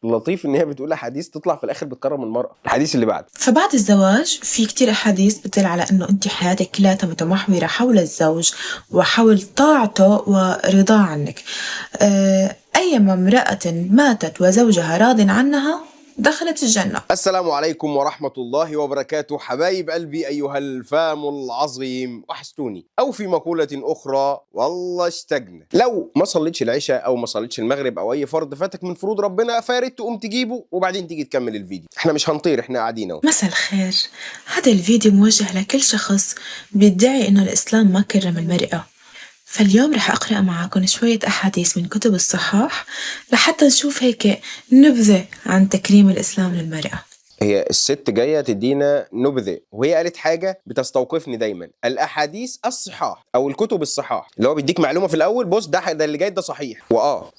اللطيف ان هي بتقول احاديث تطلع في الاخر بتكرم المرأة. الحديث اللي بعده: فبعد الزواج في كتير أحاديث بتدل على أنه أنت حياتك كلها متمحورة حول الزوج وحول طاعته ورضاه عنك. أيما امرأة ماتت وزوجها راض عنها دخلت الجنة. السلام عليكم ورحمة الله وبركاته حبايب قلبي أيها الفام العظيم، وحشتوني. أو في مقولة أخرى والله اشتقنا. لو ما صليتش العشاء أو ما صليتش المغرب أو أي فرض فاتك من فروض ربنا، فياريت تقوم تجيبه وبعدين تيجي تكمل الفيديو. احنا مش هنطير، احنا قاعدين اهو. مساء الخير. هذا الفيديو موجه لكل شخص بيدعي إنه الإسلام ما كرم المرأة. فاليوم رح أقرأ معاكم شوية أحاديث من كتب الصحاح لحتى نشوف هيك نبذة عن تكريم الإسلام للمرأة. هي الست جاية تدينا نبذة، وهي قالت حاجة بتستوقفني دايما: الأحاديث الصحاح أو الكتب الصحاح، اللي هو بيديك معلومة في الأول، بص ده اللي جاي ده صحيح.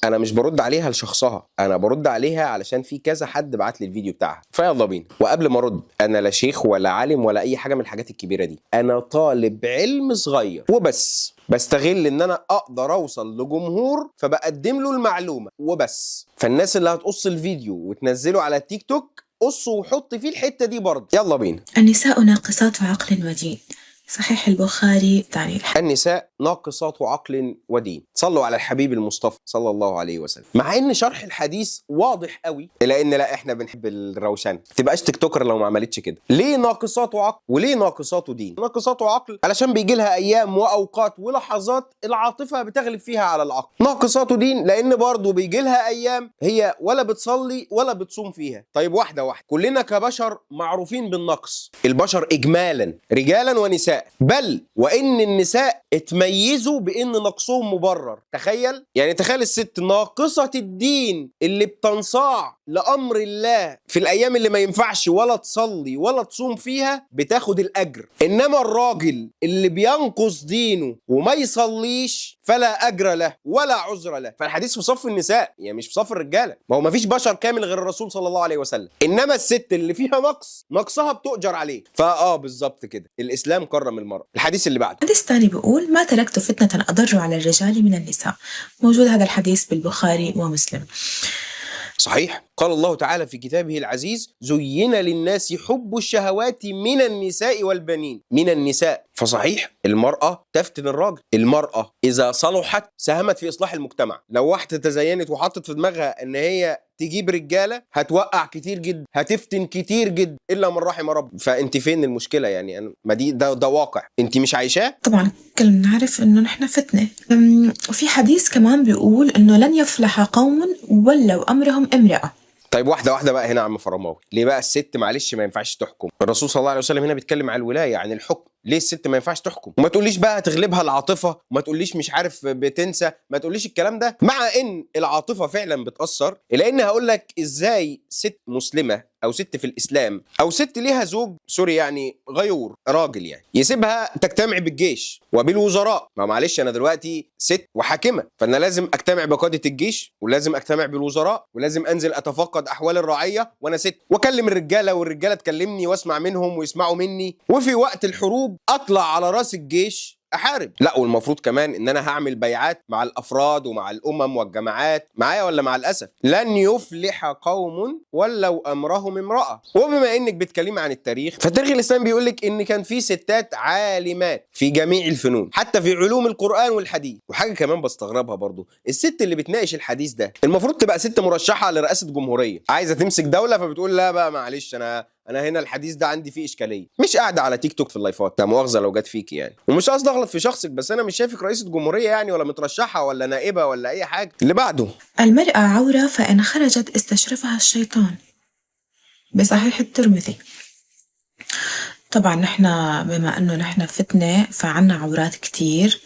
أنا مش برد عليها لشخصها، أنا برد عليها علشان في كذا حد بعت لي الفيديو بتاعها. فيلا بينا. وقبل ما أرد، أنا لا شيخ ولا عالم ولا أي حاجة من الحاجات الكبيرة دي، أنا طالب علم صغير وبس، بستغل ان انا اقدر اوصل لجمهور فبقدم له المعلومة وبس. فالناس اللي هتقص الفيديو وتنزله على التيك توك، قص وحط فيه الحتة دي برضه. يلا بينا. النساء ناقصات عقل ودين، صحيح البخاري تعني الحديث. النساء ناقصات عقل ودين. صلوا على الحبيب المصطفى صلى الله عليه وسلم. مع ان شرح الحديث واضح قوي، الا ان لا، احنا بنحب الروشنه. تبقاش تيك توكر لو ما عملتش كده. ليه ناقصات عقل وليه ناقصات دين؟ ناقصات عقل علشان بيجي لها ايام واوقات ولحظات العاطفه بتغلب فيها على العقل. ناقصات دين لان برضه بيجي لها ايام هي ولا بتصلي ولا بتصوم فيها. طيب واحده واحده، كلنا كبشر معروفين بالنقص، البشر اجمالا رجالا ونساء، بل وان النساء اتميزوا بان نقصهم مبرر. تخيل الست ناقصة الدين اللي بتنصاع لأمر الله في الأيام اللي ما ينفعش ولا تصلي ولا تصوم فيها بتاخد الأجر، إنما الراجل اللي بينقص دينه وما يصليش فلا أجر له ولا عذر له. فالحديث في صف النساء، يعني مش في صف الرجالة. ما هو ما فيش بشر كامل غير الرسول صلى الله عليه وسلم، إنما الست اللي فيها نقصها بتؤجر عليه. بالظبط كده الإسلام كرم المرأة. الحديث اللي بعده: الحديث الثاني بيقول: ما تركت فتنة أضر على الرجال من النساء. موجود هذا الحديث بالبخاري ومسلم. صحيح. قال الله تعالى في كتابه العزيز: زين للناس حب الشهوات من النساء والبنين. من النساء. فصحيح المرأة تفتن الراجل. المرأة إذا صلحت ساهمت في إصلاح المجتمع. لو واحدة تزينت وحطت في دماغها إن هي تجيب رجالة، هتوقع كتير جدا، هتفتن كتير جدا، إلا من رحم رب. فأنت فين المشكلة؟ يعني ما دي ده واقع أنت مش عايشاه. طبعا كلنا نعرف إنه نحن فتنة. وفي حديث كمان بيقول إنه لن يفلح قوم ولوا أمرهم امرأة. طيب واحدة واحدة بقى هنا يا عم فرماوي. ليه بقى الست معلش ما ينفعش تحكم؟ الرسول صلى الله عليه وسلم هنا بيتكلم على الولاية، عن الحكم. ليه الست ما ينفعش تحكم؟ وما تقوليش بقى تغلبها العاطفة، وما تقوليش مش عارف بتنسى، ما تقوليش الكلام ده، مع ان العاطفة فعلا بتأثر. لان هقول لك ازاي ست مسلمة او ست في الاسلام او ست ليها زوج يعني غيور راجل، يعني يسيبها تجتمع بالجيش وبالوزراء. ما معلش انا دلوقتي ست وحاكمة، فانا لازم اجتمع بقادة الجيش ولازم اجتمع بالوزراء ولازم انزل اتفقد احوال الرعية وانا ست، واكلم الرجالة والرجالة تكلمني واسمع منهم ويسمعوا مني، وفي وقت الحروب اطلع على راس الجيش احارب. لا، والمفروض كمان ان انا هعمل بيعات مع الافراد ومع الامم والجماعات. معايا ولا مع الاسف؟ لن يفلح قوم ولوا امرهم امراه. وبما انك بتكلمي عن التاريخ، فالتاريخ الاسلامي بيقول لك ان كان في ستات عالمات في جميع الفنون، حتى في علوم القران والحديث. وحاجه كمان بستغربها برضو، الست اللي بتناقش الحديث ده المفروض تبقى ست مرشحه لرئاسه جمهوريه عايزه تمسك دوله، فبتقول لا بقى معلش انا هنا الحديث ده عندي فيه اشكاليه. مش قاعده على تيك توك في اللايفات، لا مؤاخذه لو جت فيك يعني، ومش قصدي اغلط في شخصك، بس انا مش شايفك رئيسه جمهوريه يعني، ولا مترشحه ولا نائبه ولا اي حاجه. اللي بعده: المرأة عورة فإن خرجت استشرفها الشيطان، بصحيح الترمذي. طبعا نحن بما انه نحن فتنة فعنا عورات كتير.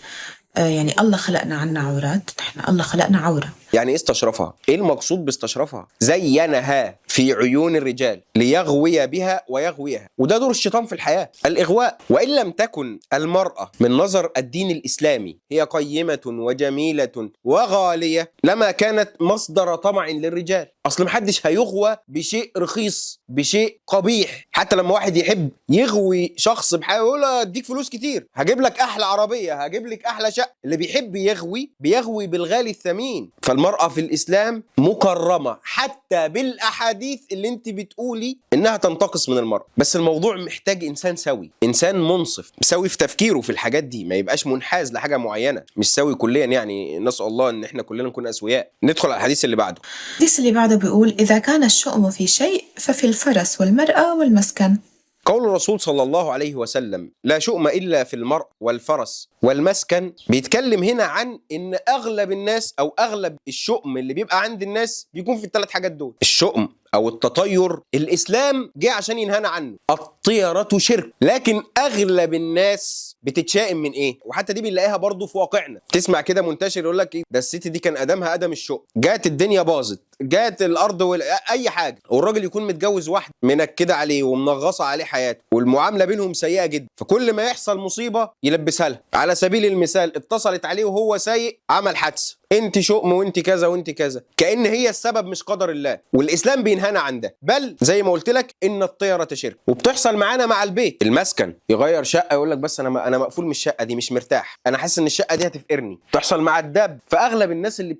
يعني الله خلقنا عنا عورات، نحن الله خلقنا عورة. يعني ايه استشرفها؟ ايه المقصود باستشرفها؟ زينها. في عيون الرجال ليغوي بها ويغويها، وده دور الشيطان في الحياة، الإغواء. وإن لم تكن المرأة من نظر الدين الإسلامي هي قيمة وجميلة وغالية لما كانت مصدر طمع للرجال. أصل محدش هيغوى بشيء رخيص، بشيء قبيح. حتى لما واحد يحب يغوي شخص بحاجة يقول له اديك فلوس كتير، هجيب لك أحلى عربية، هجيب لك أحلى شقة. اللي بيحب يغوي بيغوي بالغالي الثمين. فالمرأة في الإسلام مكرمة حتى بالأحاديث اللي انت بتقولي إنها تنتقص من المرأة. بس الموضوع محتاج إنسان سوي، إنسان منصف، سوي في تفكيره في الحاجات دي، ما يبقاش منحاز لحاجة معينة، مش سوي كليا. يعني نسأل الله إن احنا كلنا نكون أسوياء. ندخل على الحديث اللي بعده. الحديث اللي بعده بيقول: إذا كان الشؤم في شيء ففي الفرس والمرأة والمسكن. قول الرسول صلى الله عليه وسلم: لا شؤم إلا في المرء والفرس والمسكن. بيتكلم هنا عن إن أغلب الناس أو أغلب الشؤم اللي بيبقى عند الناس بيكون في الثلاث حاجات دول. الشؤم أو التطير الإسلام جه عشان ينهانا عنه. الطيرة شرك، لكن أغلب الناس بتتشائم من إيه؟ وحتى دي بنلاقيها برضو في واقعنا. تسمع كده منتشر يقول لك إيه ده الست دي كان أدمها أدم الشؤم، جات الدنيا باظت، جات الأرض أي حاجة، والراجل يكون متجوز واحدة منكدة عليه ومنغصة عليه حياته والمعاملة بينهم سيئة جدا، فكل ما يحصل مصيبة يلبسها لها. على سبيل المثال اتصلت عليه وهو سايق عمل حادثة، انت شؤم وانت كذا وانت كذا، كأن هي السبب مش قدر الله. والإسلام بينهانا عن ده، بل زي ما قلت لك إن الطيرة شرك. وبتحصل معانا مع البيت. المسكن يغير شقة يقول لك بس أنا مقفول من الشقة دي، مش مرتاح، أنا حاسس إن الشقة دي هتفقرني. بتحصل مع الدب. فأغلب الناس اللي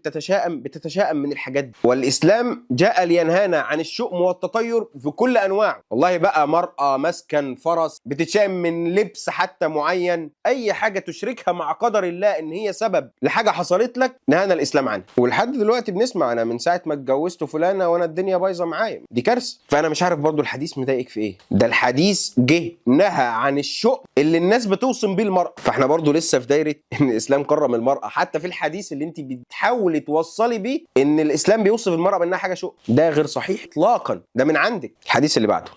بتتشائم من الحاجات دي. والإسلام جاء لينهانا عن الشؤم والتطير في كل أنواعه. والله بقى مرأة، مسكن، فرس، بتتشائم من لبس حتى معين، أي حاجة تشركها مع قدر الله إن هي سبب لحاجة حصلت لك نهانا الإسلام عنه. ولحد دلوقتي بنسمع أنا من ساعة ما اتجوزت فلانة وأنا الدنيا بايظة معايا، دي كارثة. فأنا مش عارف برضو الحديث مضايقك في إيه. ده الحديث جه نهى عن الشؤم اللي الناس بتوصم بيه المرأة. فإحنا برضو لسه في دايرة إن الإسلام كرم المرأة، حتى في الحديث اللي أنت بتحاولي توصلي بيه إن الإسلام بيوصف المرأة بأنها حاجة شؤم. ده غير صحيح إطلاقا، ده من عندك. الحديث اللي بعده: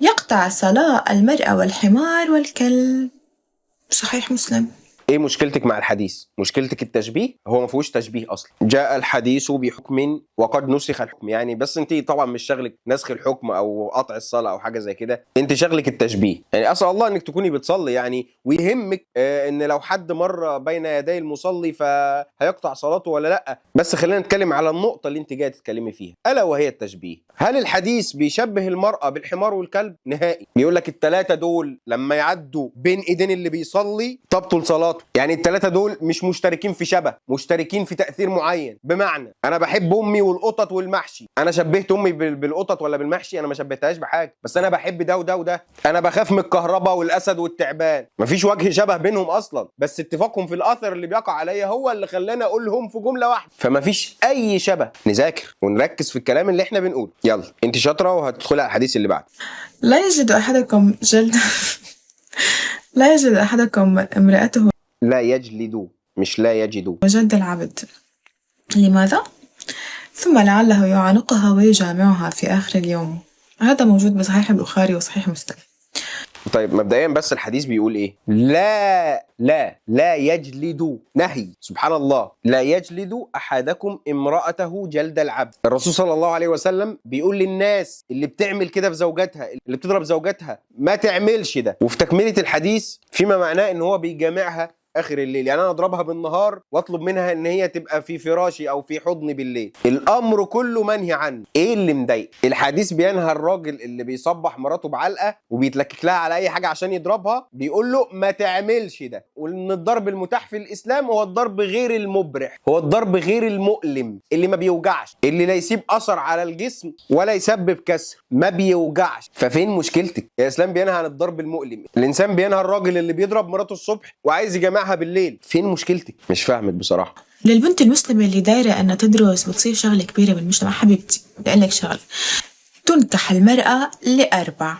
يقطع صلاة المرأة والحمار والكلب. صحيح مسلم. ايه مشكلتك مع الحديث؟ مشكلتك التشبيه؟ هو ما فيهوش تشبيه اصلا. جاء الحديث بحكم وقد نسخ الحكم. يعني بس انت طبعا مش شغلك نسخ الحكم او قطع الصلاه او حاجه زي كده، انت شغلك التشبيه. يعني اسال الله انك تكوني بتصلي يعني ويهمك ان لو حد مر بين يدي المصلي فهيقطع صلاته ولا لا. بس خلينا نتكلم على النقطه اللي انت جايه تتكلمي فيها، الا وهي التشبيه. هل الحديث بيشبه المراه بالحمار والكلب؟ نهائي. بيقول لك الثلاثه دول لما يعدوا بين ايدين اللي بيصلي تبطل صلاته. يعني الثلاثه دول مش مشتركين في شبه، مشتركين في تاثير معين. بمعنى انا بحب امي والقطط والمحشي، انا شبهت امي بالقطط ولا بالمحشي؟ انا ما شبهتهاش بحاجه، بس انا بحب ده وده وده. انا بخاف من الكهرباء والاسد والتعبان، مفيش وجه شبه بينهم اصلا، بس اتفاقهم في الاثر اللي بيقع عليا هو اللي خلاني اقولهم في جمله واحده. فمفيش اي شبه. نذاكر ونركز في الكلام اللي احنا بنقوله. يلا انت شاطره وهتدخلي على الحديث اللي بعده. لا يجد أحدكم لا يجد أحدكم امرأته لا يجلد، مش لا يجد. وجد العبد. لماذا؟ ثم لعله يعانقها ويجامعها في آخر اليوم. هذا موجود بصحيح البخاري وصحيح مسلم. طيب مبدئيا بس الحديث بيقول ايه؟ لا يجلد، نهي. سبحان الله. لا يجلد احدكم امرأته جلد العبد. الرسول صلى الله عليه وسلم بيقول للناس اللي بتعمل كده في زوجاتها، اللي بتضرب زوجاتها، ما تعملش ده. وفي تكملة الحديث فيما معناه ان هو بيجامعها اخر الليل. يعني انا اضربها بالنهار واطلب منها ان هي تبقى في فراشي او في حضني بالليل. الامر كله منهي عنه. ايه اللي مضايق؟ الحديث بينهى الراجل اللي بيصبح مراته بعلقه وبيتلكك لها على اي حاجه عشان يضربها، بيقول له ما تعملش ده. وان الضرب المتاح في الاسلام هو الضرب غير المبرح، هو الضرب غير المؤلم، اللي ما بيوجعش، اللي لا يسيب اثر على الجسم ولا يسبب كسر، ما بيوجعش. ففين مشكلتك؟ الاسلام بينهى عن الضرب المؤلم. الانسان بينهى الراجل اللي بيضرب مراته الصبح وعايز يجمعها بالليل. فين مشكلتك؟ مش فاهمك بصراحه. للبنت المسلمة اللي دايرة أنها تدرس بتصير شغلة كبيرة بالمجتمع، حبيبتي بقول لك شغل: تنكح المرأة لأربع: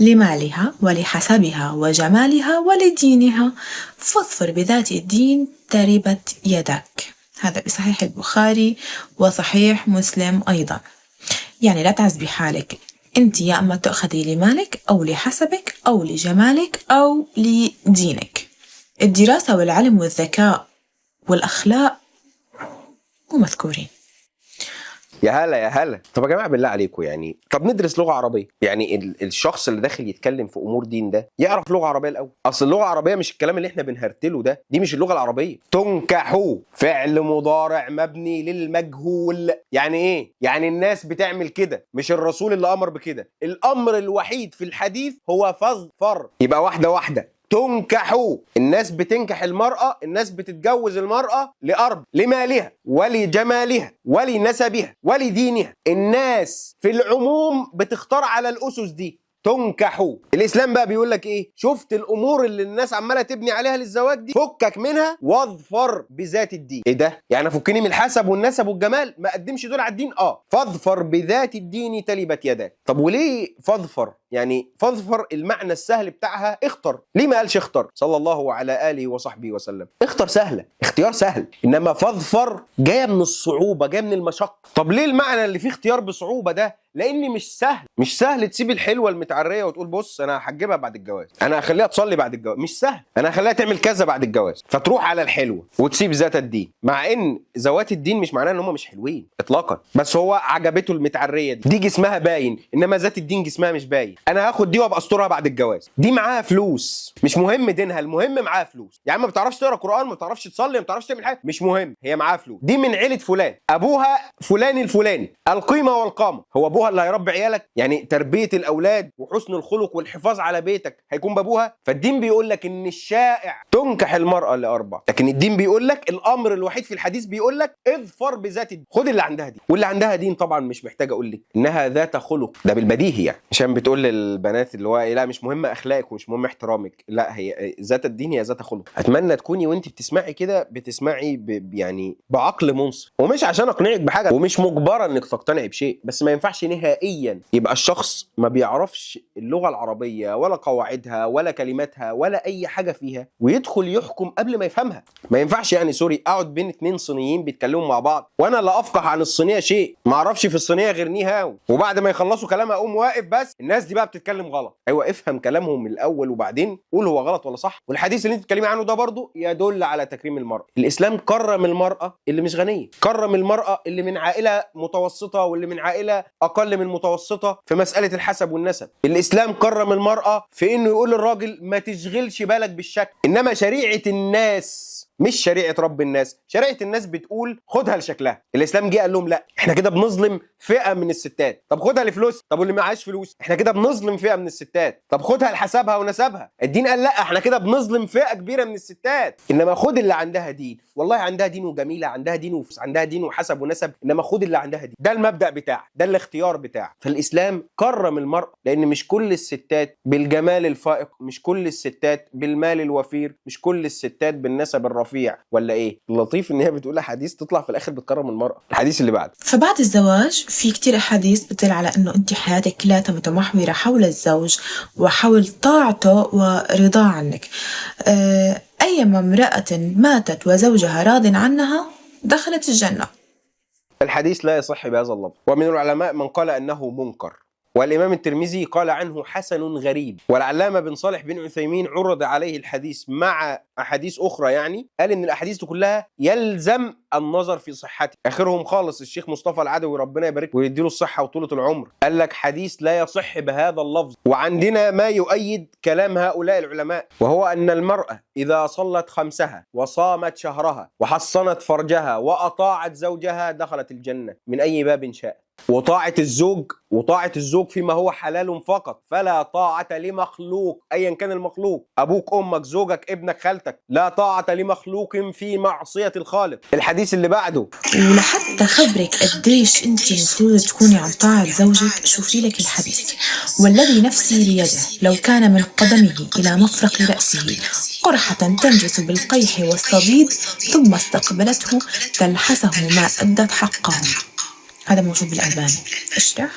لمالها ولحسبها وجمالها ولدينها، فاظفر بذات الدين تربت يدك. هذا بصحيح البخاري وصحيح مسلم أيضا. يعني لا تعزبي حالك، أنت يا أما تأخذي لمالك أو لحسبك أو لجمالك أو لدينك. الدراسة والعلم والذكاء والأخلاق مو مذكورين. يا هلا يا هلا. طب يا جماعه بالله عليكم يعني، طب ندرس لغه عربيه. يعني الشخص اللي داخل يتكلم في امور دين ده يعرف لغه عربيه الاول. اصل اللغه العربيه مش الكلام اللي احنا بنهرتله ده، دي مش اللغه العربيه. تنكحوا فعل مضارع مبني للمجهول. يعني ايه؟ يعني الناس بتعمل كده، مش الرسول اللي امر بكده. الامر الوحيد في الحديث هو فاظفر. يبقى واحده واحده. تنكحوا، الناس بتنكح المرأة، الناس بتتجوز المرأة لأرب، لمالها ولجمالها ولنسبها ولدينها. الناس في العموم بتختار على الأسس دي. تنكحوا. الاسلام بقى بيقول لك ايه؟ شفت الامور اللي الناس عماله تبني عليها للزواج دي، فكك منها واظفر بذات الدين. ايه ده؟ يعني فكني من الحسب والنسب والجمال، ما اقدمش دول على الدين. فاظفر بذات الدين تلبت يداك. طب وليه فاظفر؟ يعني فاظفر المعنى السهل بتاعها اختر. ليه ما قالش اختر صلى الله على اله وصحبه وسلم؟ اختر سهله، اختيار سهل. انما فاظفر جايه من الصعوبه، جايه من المشقه. طب ليه المعنى اللي فيه اختيار بصعوبه ده؟ لان مش سهل تسيب الحلوه المتعريه وتقول بص انا هحجبها بعد الجواز، انا هخليها تصلي بعد الجواز. مش سهل. انا هخليها تعمل كذا بعد الجواز، فتروح على الحلوه وتسيب ذات الدين. مع ان ذوات الدين مش معناه ان هم مش حلوين اطلاقا، بس هو عجبته المتعريه دي جسمها باين، انما ذات الدين جسمها مش باين. انا هاخد دي وابقى استرها بعد الجواز. دي معاها فلوس، مش مهم دينها، المهم معاها فلوس. يا عم ما بتعرفش تقرا قران، ما بتعرفش تصلي، ما بتعرفش تعمل حاجه، مش مهم، هي معاها فلوس. دي من عيله فلان، ابوها فلان الفلاني، القيمه والقامه. هو ابوها اللي هيربي عيالك؟ يعني تربيه الاولاد وحسن الخلق والحفاظ على بيتك هيكون بابوها؟ فالدين بيقول لك ان الشائع تنكح المراه لاربع، لكن الدين بيقول لك الامر الوحيد في الحديث بيقول لك اظفر بذات الدين. خد اللي عندها دين، واللي عندها دين طبعا مش محتاج اقول لك انها ذات خلق، ده بالبديهي يعني. عشان بتقول للبنات اللي هو إيه، لا مش مهم اخلاقك ومش مهم احترامك، لا هي ذات الدين هي ذات خلق. اتمنى تكوني وانت بتسمعي كده بتسمعي يعني بعقل منصف، ومش عشان اقنعك بحاجه، ومش مجبره انك تقتنعي بشيء، بس ما ينفعش نهائيا يبقى الشخص ما بيعرفش اللغه العربيه ولا قواعدها ولا كلماتها ولا اي حاجه فيها ويدخل يحكم قبل ما يفهمها. ما ينفعش يعني سوري اقعد بين اتنين صينيين بيتكلموا مع بعض وانا لا افقه عن الصينيه شيء، ما اعرفش في الصينيه غير ني هاو، وبعد ما يخلصوا كلام اقوم واقف بس الناس دي بقى بتتكلم غلط. ايوه افهم كلامهم من الاول وبعدين قول هو غلط ولا صح. والحديث اللي انت بتتكلمي عنه ده برضو يدل على تكريم المرأة. الاسلام كرم المرأة اللي مش غنيه، كرم المرأة اللي من عائله متوسطه واللي من عائله اقل من متوسطه في مساله الحسب والنسب. الاسلام كرم المرأة في انه يقول للراجل ما تشغلش بالك بالشكل. انما شريعه الناس مش شريعه رب الناس، شريعه الناس بتقول خدها لشكلها. الاسلام جه قال لهم لا احنا كده بنظلم فئه من الستات. طب خدها لفلوس. طب واللي معاش فلوس احنا كده بنظلم فئه من الستات. طب خدها لحسبها ونسبها. الدين قال لا احنا كده بنظلم فئه كبيره من الستات. انما خد اللي عندها دين، والله عندها دين وجميله، عندها دين عندها دين وحسب ونسب، انما خد اللي عندها دين. ده المبدا بتاعك، ده الاختيار بتاعك. فالاسلام كرم المرأة لان مش كل الستات بالجمال الفائق، مش كل الستات بالمال الوفير، مش كل الستات بالنسب الرفيع. ولا ايه؟ اللطيف ان هي بتقول حديث تطلع في الاخر بتكرم المرأة. الحديث اللي بعده، فبعد الزواج في كتير أحاديث بتدل على أنه أنت حياتك كلها متمحورة حول الزوج وحول طاعته ورضاه عنك. أيما امرأة ماتت وزوجها راض عنها دخلت الجنة. الحديث لا يصح بهذا اللفظ، ومن العلماء من قال أنه منكر، والإمام الترمذي قال عنه حسن غريب، والعلامة بن صالح بن عثيمين عرض عليه الحديث مع أحاديث أخرى، يعني قال إن الأحاديث كلها يلزم النظر في صحته. آخرهم خالص الشيخ مصطفى العدوي ربنا يبارك ويديله الصحة وطولة العمر، قال لك حديث لا يصح بهذا اللفظ. وعندنا ما يؤيد كلام هؤلاء العلماء، وهو أن المرأة إذا صلت خمسها وصامت شهرها وحصنت فرجها وأطاعت زوجها دخلت الجنة من أي باب شاء. وطاعة الزوج فيما هو حلال فقط، فلا طاعة لمخلوق أيا كان المخلوق، أبوك أمك زوجك ابنك خالتك، لا طاعة لمخلوق في معصية الخالق. الحديث اللي بعده، ولحتى خبرك قديش انت المفروض تكوني عن طاعة زوجك شوفي لك الحديث: والذي نفسي بيده لو كان من قدمه إلى مفرق رأسه قرحة تنجس بالقيح والصديد ثم استقبلته تلحسه ما أدت حقه. هذا موجود بالألباني. اشرح.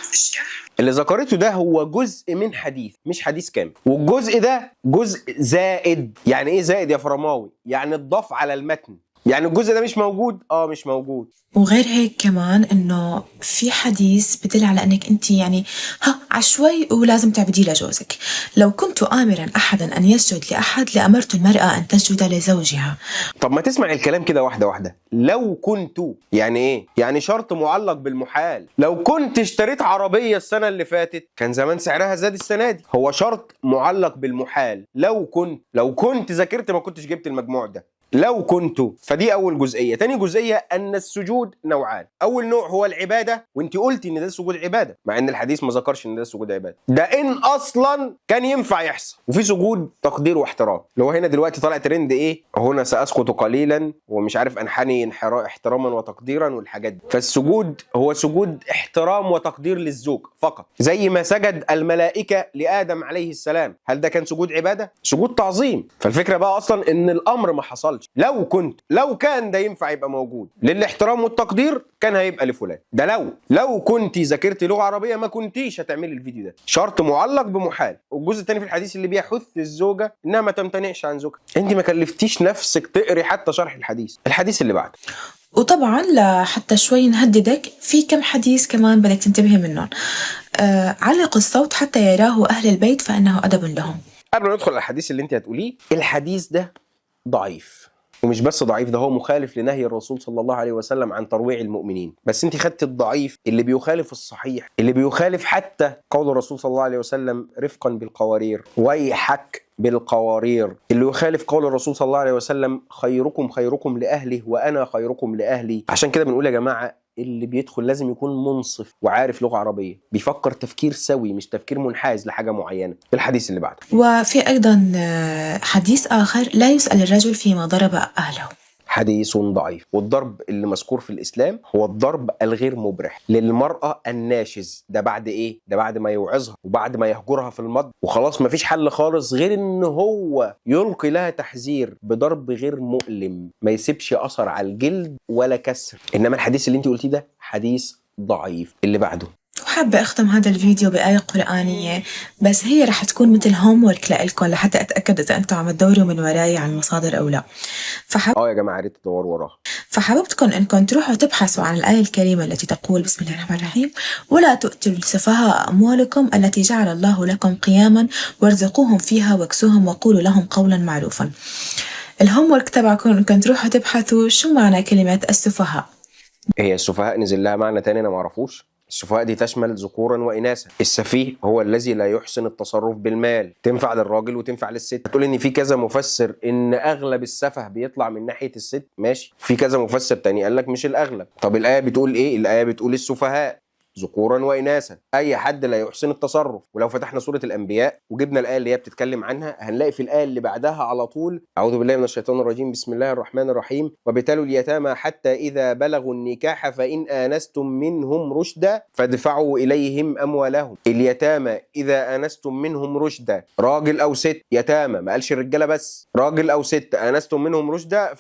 اللي ذكرته ده هو جزء من حديث مش حديث كامل، والجزء ده جزء زائد. يعني ايه زائد يا فرماوي؟ يعني اتضاف على المتن، يعني الجزء ده مش موجود. مش موجود. وغير هيك كمان انه في حديث بدل على انك انت يعني عشوائي ولازم تعبديه لجوزك. لو كنت آمرا أحدا أن يسجد لأحد لأمرت المرأة أن تسجد لزوجها. طب ما تسمع الكلام كده واحدة واحدة. لو كنت يعني ايه؟ يعني شرط معلق بالمحال. لو كنت اشتريت عربية السنة اللي فاتت كان زمان سعرها زاد السنة دي. هو شرط معلق بالمحال. لو كنت ذاكرت ما كنتش جبت المجموع ده. لو كنت. فدي اول جزئيه. تاني جزئيه ان السجود نوعان. اول نوع هو العباده، وانت قلتي ان ده السجود عباده مع ان الحديث ما ذكرش ان ده السجود عباده. ده ان اصلا كان ينفع يحصل. وفي سجود تقدير واحترام اللي هو هنا دلوقتي طالع ترند ايه، هنا ساسقط قليلا ومش عارف انحني احتراما وتقديرا والحاجات دي. فالسجود هو سجود احترام وتقدير للزوج فقط، زي ما سجد الملائكه لادم عليه السلام. هل ده كان سجود عباده؟ سجود تعظيم. فالفكره بقى اصلا ان الامر ما حصلش. لو كان ده ينفع يبقى موجود للاحترام والتقدير كان هيبقى لفلان. ده لو كنت ذاكرت لغه عربيه ما كنتيش هتعملي الفيديو ده. شرط معلق بمحال. والجزء الثاني في الحديث اللي بيحث الزوجه انها ما تمتنعش عن زوجها. انت ما كلفتيش نفسك تقري حتى شرح الحديث اللي بعده. وطبعا لحتى شوي نهددك في كم حديث كمان بدك تنتبهي منهم. علق الصوت حتى يراه أهل البيت فإنه أدب لهم. قبل ما ندخل على الحديث اللي انت هتقوليه، الحديث ده ضعيف. ومش بس ضعيف، ده هو مخالف لنهي الرسول صلى الله عليه وسلم عن ترويع المؤمنين. بس انت خدت الضعيف اللي بيخالف الصحيح، اللي بيخالف حتى قول الرسول صلى الله عليه وسلم رفقا بالقوارير، ويحك بالقوارير، اللي يخالف قول الرسول صلى الله عليه وسلم خيركم لأهله وأنا خيركم لأهلي. عشان كده بنقول يا جماعة اللي بيدخل لازم يكون منصف وعارف لغة عربية، بيفكر تفكير سوي مش تفكير منحاز لحاجة معينة. الحديث اللي بعده. وفي أيضا حديث آخر لا يسأل الرجل فيما ضرب أهله. حديث ضعيف. والضرب اللي مذكور في الإسلام هو الضرب الغير مبرح للمرأة الناشز. ده بعد إيه؟ ده بعد ما يوعظها وبعد ما يهجرها في المض وخلاص مفيش حل خالص غير إن هو يلقي لها تحذير بضرب غير مؤلم ما يسيبش أثر على الجلد ولا كسر. إنما الحديث اللي أنت قلتيه ده حديث ضعيف. اللي بعده. وحابة أختم هذا الفيديو بآية قرآنية، بس هي رح تكون مثل هوم ورك لإلكم لحتى أتأكد إذا أنتم عم تدوروا من وراي عن المصادر أو لا. يا جماعة ريت تدوروا وراها. فحببتكم إنكم تروحوا تبحثوا عن الآية الكريمة التي تقول بسم الله الرحمن الرحيم: ولا تؤتوا السفهاء أموالكم التي جعل الله لكم قياما وارزقوهم فيها واكسوهم وقولوا لهم قولا معروفا. الهوم ورك تبعكم إنكم تروحوا تبحثوا شو معنى كلمة السفهاء. هي السفهاء نزل لها معنى تاني أنا معرفوش. السفهاء دي تشمل ذكورا وإناثا. السفيه هو الذي لا يحسن التصرف بالمال. تنفع للراجل وتنفع للست. تقول ان في كذا مفسر ان اغلب السفه بيطلع من ناحية الست، ماشي. في كذا مفسر تاني قال لك مش الاغلب. طب الآية بتقول ايه؟ الآية بتقول السفهاء ذكورا وإناثا، أي حد لا يحسن التصرف. ولو فتحنا سورة الأنبياء وجبنا الآية اللي هي بتتكلم عنها هنلاقي في الآية اللي بعدها على طول: أعوذ بالله من الشيطان الرجيم بسم الله الرحمن الرحيم وابتلوا اليتامى حتى إذا بلغوا النكاح فإن آنستم منهم رشدا فادفعوا إليهم أموالهم. اليتامى إذا آنستم منهم رشدا، راجل أو ست. يتامى ما قالش الرجالة بس، راجل أو ست آنستم منهم رشدا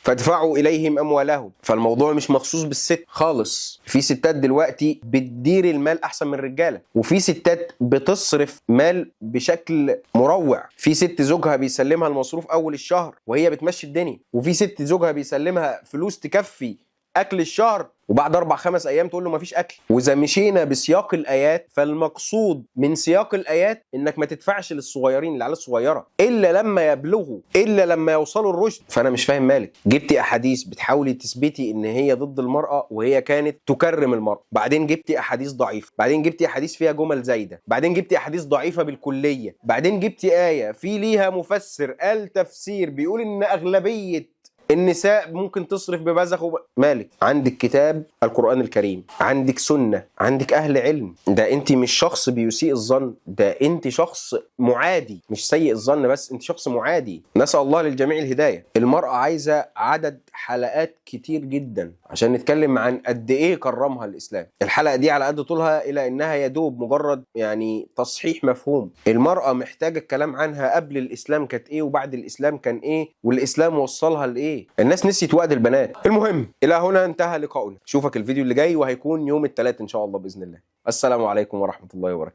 فادفعوا إليهم أموالهم. فالموضوع مش مخصوص بالست خالص. في ستات دلوقتي بتدير المال احسن من الرجاله، وفي ستات بتصرف مال بشكل مروع. في ست زوجها بيسلمها المصروف اول الشهر وهي بتمشي الدنيا، وفي ست زوجها بيسلمها فلوس تكفي اكل الشهر وبعد 4-5 ايام تقول له مفيش اكل. واذا مشينا بسياق الايات فالمقصود من سياق الايات انك ما تدفعش للصغيرين، العيال الصغيره، الا لما يبلغوا، الا لما يوصلوا الرشد. فانا مش فاهم مالك جبتي احاديث بتحاولي تثبتي ان هي ضد المراه وهي كانت تكرم المراه، بعدين جبتي احاديث ضعيفه، بعدين جبتي احاديث فيها جمل زايده، بعدين جبتي احاديث ضعيفه بالكليه، بعدين جبتي ايه في ليها مفسر قال تفسير بيقول ان اغلبيه النساء ممكن تصرف ببذخ مالك. عندك كتاب القرآن الكريم، عندك سنة، عندك أهل علم. ده أنت مش شخص بيسيء الظن، ده أنت شخص معادي، مش سيء الظن بس، أنت شخص معادي. نسأل الله للجميع الهداية. المرأة عايزة عدد حلقات كتير جدا عشان نتكلم عن قد إيه كرمها الإسلام. الحلقة دي على قد طولها إلى إنها يدوب مجرد يعني تصحيح مفهوم. المرأة محتاجة الكلام عنها قبل الإسلام كانت إيه وبعد الإسلام كان إيه والإسلام وصلها لإيه. الناس نسيت وقت البنات. المهم إلى هنا انتهى لقاؤنا. شوفك الفيديو اللي جاي وهيكون يوم الثلاث إن شاء الله بإذن الله. السلام عليكم ورحمة الله وبركاته.